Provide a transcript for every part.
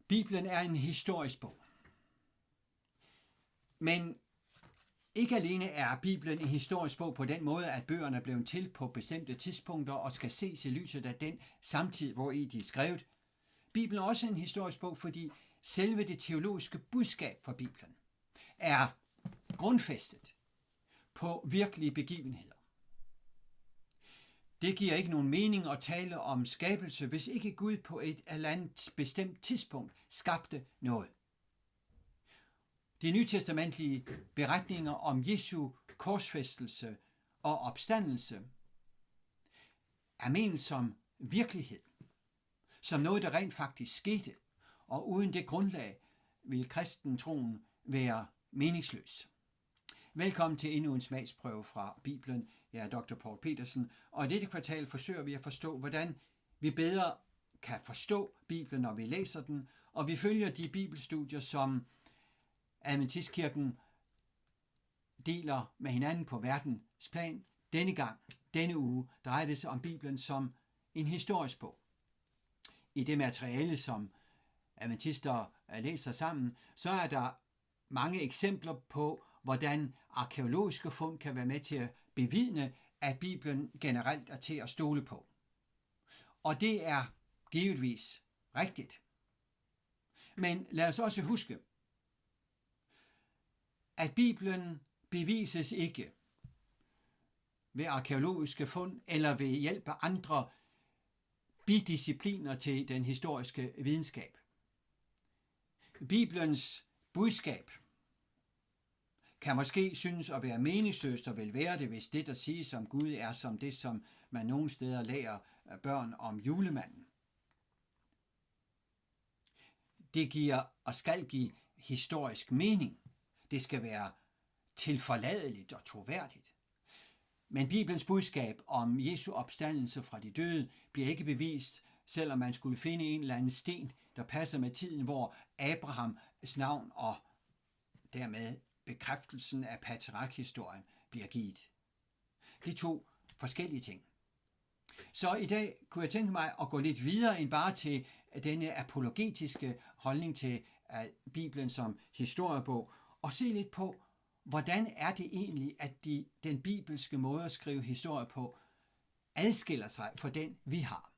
Bibelen er en historisk bog. Men ikke alene er Bibelen en historisk bog på den måde, at bøgerne er blevet til på bestemte tidspunkter og skal ses i lyset af den samtid, hvor i de er skrevet. Bibelen er også en historisk bog, fordi selve det teologiske budskab for Bibelen er grundfæstet på virkelige begivenheder. Det giver ikke nogen mening at tale om skabelse, hvis ikke Gud på et eller andet bestemt tidspunkt skabte noget. De nytestamentlige beretninger om Jesu korsfæstelse og opstandelse er ment som virkelighed, som noget, der rent faktisk skete, og uden det grundlag vil kristentroen være meningsløs. Velkommen til endnu en smagsprøve fra Bibelen. Jeg er Dr. Paul Petersen, og i dette kvartal forsøger vi at forstå, hvordan vi bedre kan forstå Bibelen, når vi læser den, og vi følger de bibelstudier, som Adventistkirken deler med hinanden på verdens plan. Denne uge, drejer det sig om Bibelen som en historisk bog. I det materiale, som adventister læser sammen, så er der mange eksempler på, hvordan arkæologiske fund kan være med til at bevidne, at Bibelen generelt er til at stole på. Og det er givetvis rigtigt. Men lad os også huske, at Bibelen bevises ikke ved arkæologiske fund eller ved hjælp af andre bidiscipliner til den historiske videnskab. Bibelens budskab kan måske synes at være meningsløst og vil være det, hvis det, der siges om Gud, er som det, som man nogle steder lærer børn om julemanden. Det giver og skal give historisk mening. Det skal være tilforladeligt og troværdigt. Men Bibelens budskab om Jesu opstandelse fra de døde bliver ikke bevist, selvom man skulle finde en eller anden sten, der passer med tiden, hvor Abrahams navn og dermed bekræftelsen af patriarkhistorien bliver givet. Det er to forskellige ting. Så i dag kunne jeg tænke mig at gå lidt videre end bare til denne apologetiske holdning til Bibelen som historiebog, og se lidt på, hvordan er det egentlig, at den bibelske måde at skrive historie på adskiller sig fra den, vi har.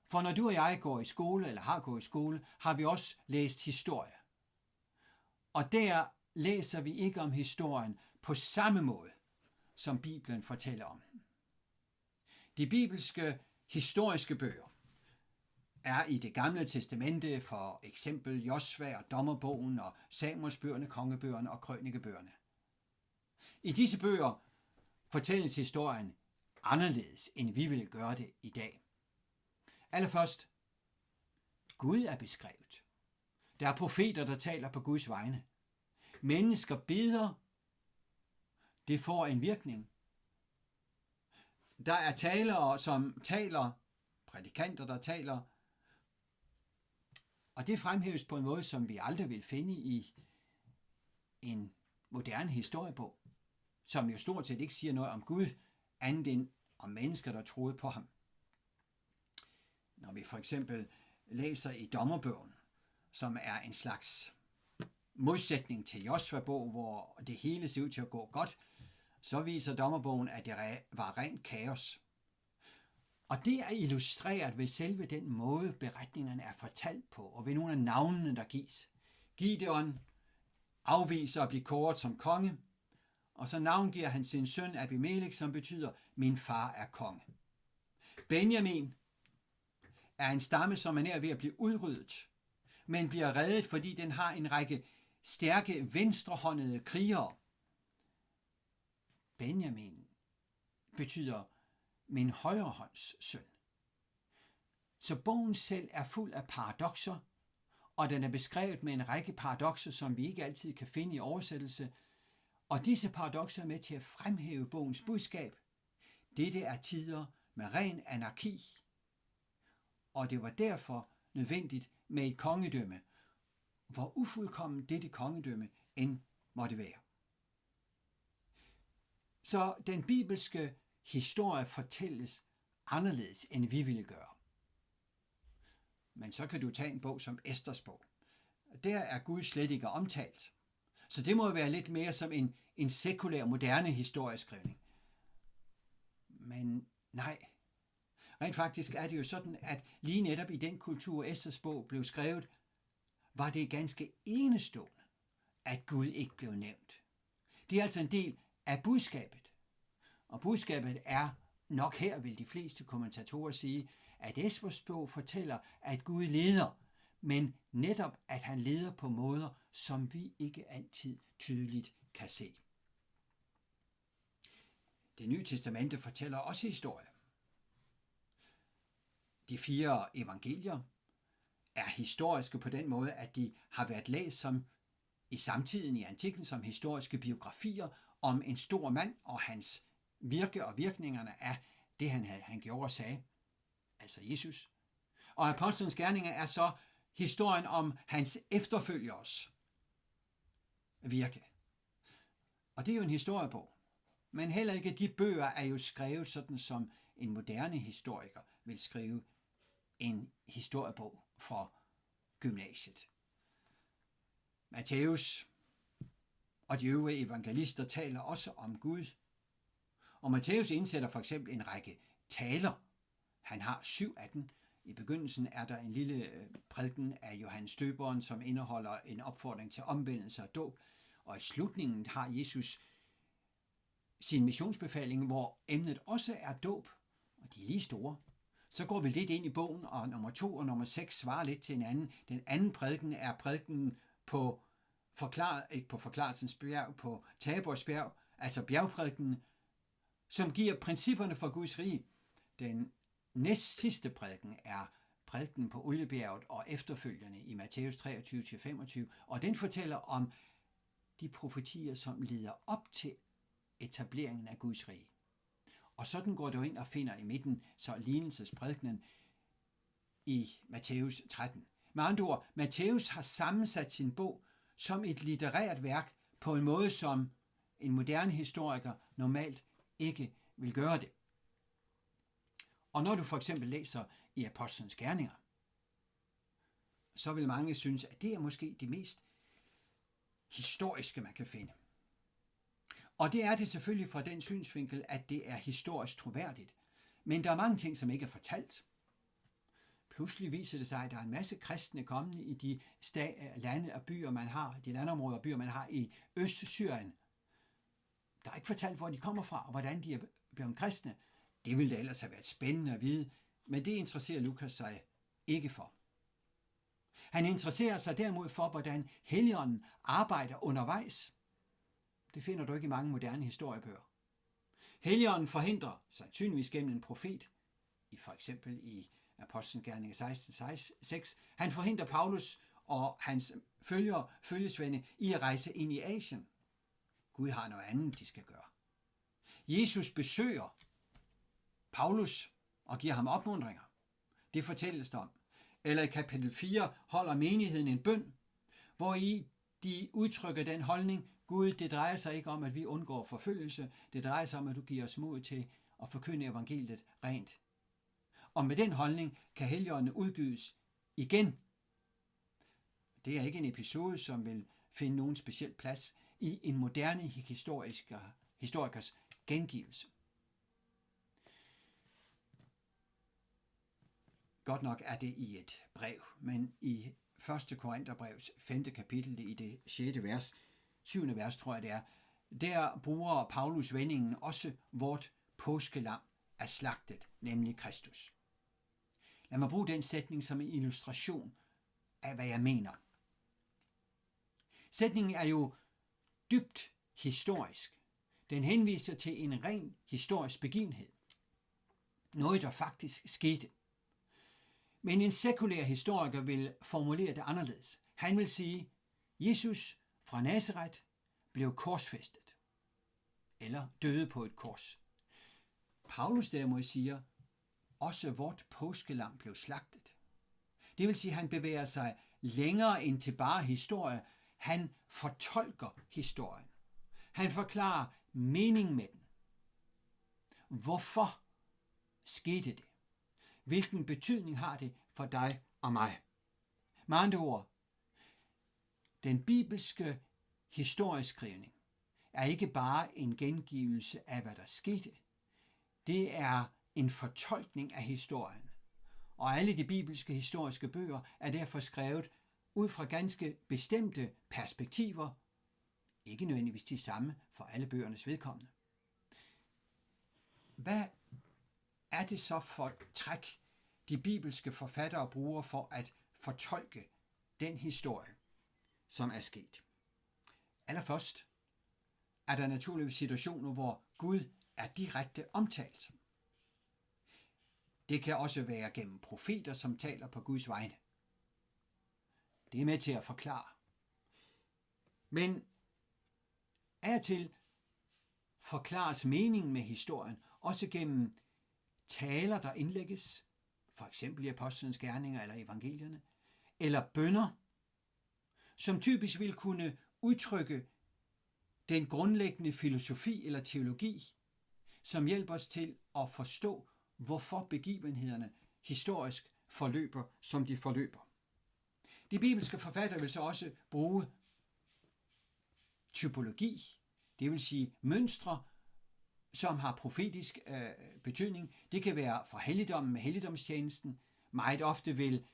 For når du og jeg går i skole, eller har gået i skole, har vi også læst historie. Og der læser vi ikke om historien på samme måde, som Bibelen fortæller om. De bibelske historiske bøger er i det gamle testamente for eksempel Josva og Dommerbogen og Samuelsbøgerne, kongebøgerne og krønikebøgerne. I disse bøger fortælles historien anderledes, end vi vil gøre det i dag. Allerførst, Gud er beskrevet. Der er profeter, der taler på Guds vegne. Mennesker beder. Det får en virkning. Der er talere, som taler, prædikanter, der taler, og det fremhæves på en måde, som vi aldrig vil finde i en moderne historiebog, som jo stort set ikke siger noget om Gud, andet end om mennesker, der troede på ham. Når vi for eksempel læser i Dommerbogen, som er en slags modsætning til Josva-bog, hvor det hele ser ud til at gå godt, så viser Dommerbogen, at det var rent kaos. Og det er illustreret ved selve den måde, beretningerne er fortalt på, og ved nogle af navnene, der gives. Gideon afviser at blive kåret som konge, og så navngiver han sin søn Abimelech, som betyder, min far er konge. Benjamin er en stamme, som er nær ved at blive udryddet, men bliver reddet, fordi den har en række stærke venstrehåndede krigere. Benjamin betyder min højrehånds søn. Så bogen selv er fuld af paradokser, og den er beskrevet med en række paradokser, som vi ikke altid kan finde i oversættelse, og disse paradokser er med til at fremhæve bogens budskab. Dette er tider med ren anarki, og det var derfor nødvendigt med et kongedømme, hvor ufuldkommen dette kongedømme end måtte være. Så den bibelske historie fortælles anderledes, end vi ville gøre. Men så kan du tage en bog som Esters bog. Der er Gud slet ikke omtalt. Så det må være lidt mere som en sekulær, moderne historieskrivning. Men nej. Rent faktisk er det jo sådan, at lige netop i den kultur, Esters bog blev skrevet, var det ganske enestående, at Gud ikke blev nævnt. Det er altså en del af budskabet. Og budskabet er nok her, vil de fleste kommentatorer sige, at Esters bog fortæller, at Gud leder, men netop at han leder på måder, som vi ikke altid tydeligt kan se. Det Nye Testamente fortæller også historie. De 4 evangelier er historiske på den måde, at de har været læst som i samtiden i antikken som historiske biografier om en stor mand og hans virke og virkningerne af det, han gjorde og sagde, altså Jesus. Og apostlenes gerninger er så historien om hans efterfølgers virke. Og det er jo en historiebog. Men heller ikke de bøger er jo skrevet sådan, som en moderne historiker vil skrive en historiebog for gymnasiet. Matthæus og de øvrige evangelister taler også om Gud. Og Matthæus indsætter for eksempel en række taler. Han har 7 af dem. I begyndelsen er der en lille prædiken af Johannes Døberen, som indeholder en opfordring til omvendelse og dåb. Og i slutningen har Jesus sin missionsbefaling, hvor emnet også er dåb, og de er lige store. Så går vi lidt ind i bogen, og nummer 2 og nummer 6 svarer lidt til hinanden. Den anden prædiken er prædiken på Forklarelsens bjerg, på Tabors bjerg, altså bjergprædiken, som giver principperne for Guds rige. Den næst sidste prædiken er prædiken på Oliebjerget og efterfølgende i Matthæus 23-25, og den fortæller om de profetier, som leder op til etableringen af Guds rige. Og sådan går du ind og finder i midten så lignelsesprædikenen i Matthæus 13. Med andre ord, Matthæus har sammensat sin bog som et litterært værk på en måde, som en moderne historiker normalt ikke vil gøre det. Og når du for eksempel læser i Apostlenes Gerninger, så vil mange synes, at det er måske det mest historiske, man kan finde. Og det er det selvfølgelig fra den synsvinkel, at det er historisk troværdigt. Men der er mange ting, som ikke er fortalt. Pludselig viser det sig, at der er en masse kristne kommende i de lande og byer, man har, de landområder og byer, man har i Øst-Syrien. Der er ikke fortalt, hvor de kommer fra, og hvordan de er blevet kristne. Det ville da ellers have været spændende at vide, men det interesserer Lukas sig ikke for. Han interesserer sig derimod for, hvordan Helligånden arbejder undervejs. Det finder du ikke i mange moderne historiebøger. Helligånden forhindrer, sandsynligvis gennem en profet, for eksempel i Apostlenes Gerninger 16:6, han forhindrer Paulus og hans følgesvende i at rejse ind i Asien. Gud har noget andet, de skal gøre. Jesus besøger Paulus og giver ham opmuntringer. Det fortælles der om. Eller i kapitel 4 holder menigheden en bøn, hvor i de udtrykker den holdning, Gud, det drejer sig ikke om, at vi undgår forfølgelse. Det drejer sig om, at du giver os mod til at forkynde evangeliet rent. Og med den holdning kan Helligånden udgydes igen. Det er ikke en episode, som vil finde nogen speciel plads i en moderne historikers gengivelse. Godt nok er det i et brev, men i 1. Korintherbrevs 5. kapitel, i det 6. vers, 7. vers tror jeg det er, der bruger Paulus vendingen også vort påskelam er slagtet, nemlig Kristus. Lad mig bruge den sætning som en illustration af, hvad jeg mener. Sætningen er jo dybt historisk. Den henviser til en ren historisk begivenhed. Noget, der faktisk skete. Men en sekulær historiker vil formulere det anderledes. Han vil sige, Jesus fra Nazaret blev korsfæstet, eller døde på et kors. Paulus derimod siger, også vort påskelam blev slagtet. Det vil sige, at han bevæger sig længere end til bare historie. Han fortolker historien. Han forklarer meningen med den. Hvorfor skete det? Hvilken betydning har det for dig og mig. Med andre ord, den bibelske historieskrivning er ikke bare en gengivelse af, hvad der skete. Det er en fortolkning af historien. Og alle de bibelske historiske bøger er derfor skrevet ud fra ganske bestemte perspektiver, ikke nødvendigvis de samme for alle bøgernes vedkommende. Hvad er det så for træk, de bibelske forfattere bruger for at fortolke den historie, som er sket? Allerførst er der naturligvis situationer, hvor Gud er direkte omtalt. Det kan også være gennem profeter, som taler på Guds vegne. Det er med til at forklare. Men af og til forklares meningen med historien også gennem taler, der indlægges, for eksempel i Apostlenes Gerninger eller evangelierne, eller bønner, som typisk vil kunne udtrykke den grundlæggende filosofi eller teologi, som hjælper os til at forstå, hvorfor begivenhederne historisk forløber, som de forløber. De bibelske forfattere vil så også bruge typologi, det vil sige mønstre, som har profetisk betydning. Det kan være fra helligdommen med helligdomstjenesten. Meget ofte vil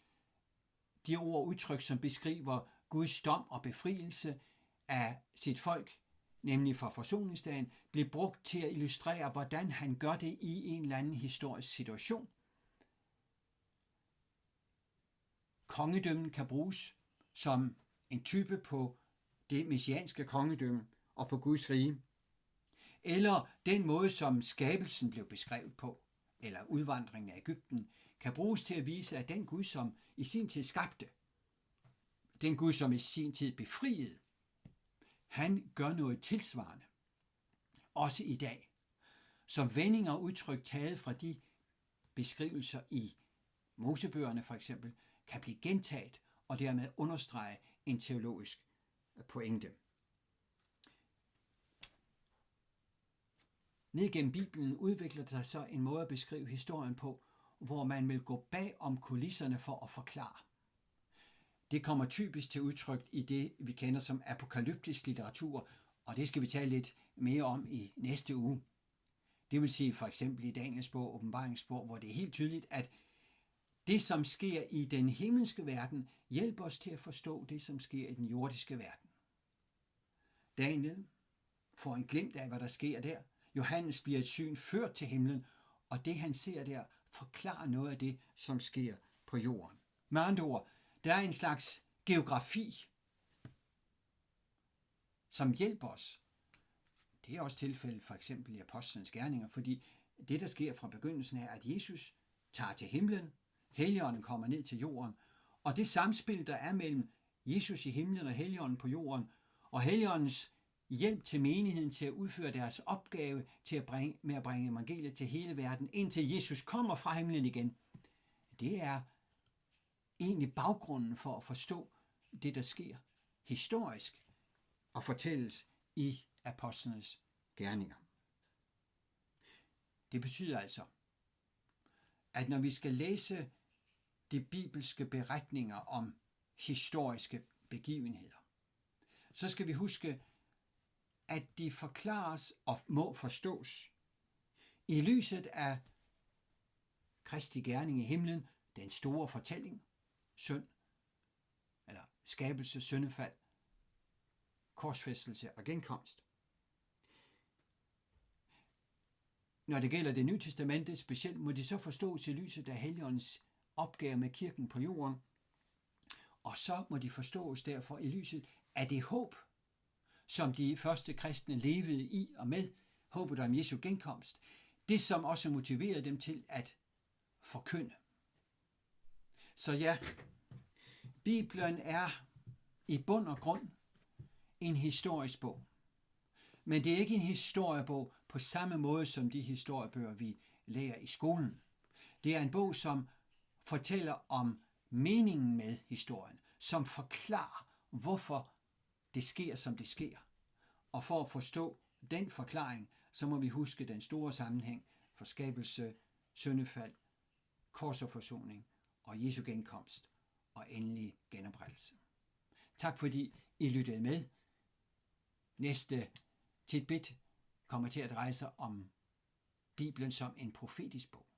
de ord udtryk, som beskriver Guds dom og befrielse af sit folk, nemlig fra forsoningsdagen, blive brugt til at illustrere, hvordan han gør det i en eller anden historisk situation. Kongedømmen kan bruges som en type på det messianske kongedømme og på Guds rige. Eller den måde, som skabelsen blev beskrevet på, eller udvandringen af Egypten, kan bruges til at vise, at den Gud, som i sin tid skabte, den Gud, som i sin tid befriede, han gør noget tilsvarende. Også i dag. Som vendinger og udtryk taget fra de beskrivelser i Mosebøgerne for eksempel, kan blive gentaget og dermed understrege en teologisk pointe. Ned gennem Bibelen udvikler der så en måde at beskrive historien på, hvor man vil gå bag om kulisserne for at forklare. Det kommer typisk til udtryk i det, vi kender som apokalyptisk litteratur, og det skal vi tale lidt mere om i næste uge. Det vil sige for eksempel i Daniels bog, Åbenbaringsbog, hvor det er helt tydeligt, at det, som sker i den himmelske verden, hjælper os til at forstå det, som sker i den jordiske verden. Daniel får en glimt af, hvad der sker der. Johannes bliver et syn ført til himlen, og det, han ser der, forklarer noget af det, som sker på jorden. Med andre ord, der er en slags geografi, som hjælper os. Det er også tilfældet for eksempel i Apostlenes Gerninger, fordi det, der sker fra begyndelsen, er, at Jesus tager til himlen, Helligånden kommer ned til jorden, og det samspil, der er mellem Jesus i himlen og Helligånden på jorden, og Helligåndens hjælp til menigheden til at udføre deres opgave til at bringe evangeliet til hele verden, indtil Jesus kommer fra himlen igen, det er egentlig baggrunden for at forstå det, der sker historisk og fortælles i apostlenes gerninger. Det betyder altså, at når vi skal læse de bibelske beretninger om historiske begivenheder, så skal vi huske, at de forklares og må forstås i lyset af Kristi gerning i himlen, den store fortælling, synd, eller skabelse, syndefald, korsfæstelse og genkomst. Når det gælder det nye testamente specielt, må de så forstås i lyset af Helligåndens opgave med kirken på jorden, og så må de forstås derfor i lyset af det håb, som de første kristne levede i og med, håbet om Jesu genkomst, det som også motiverede dem til at forkynde. Så ja, Bibelen er i bund og grund en historisk bog. Men det er ikke en historiebog på samme måde som de historiebøger, vi lærer i skolen. Det er en bog, som fortæller om meningen med historien, som forklarer, hvorfor det sker, som det sker. Og for at forstå den forklaring, så må vi huske den store sammenhæng for skabelse, syndefald, kors og forsoning og Jesu genkomst og endelig genoprettelse. Tak fordi I lyttede med. Næste tidbit kommer til at dreje sig om Bibelen som en profetisk bog.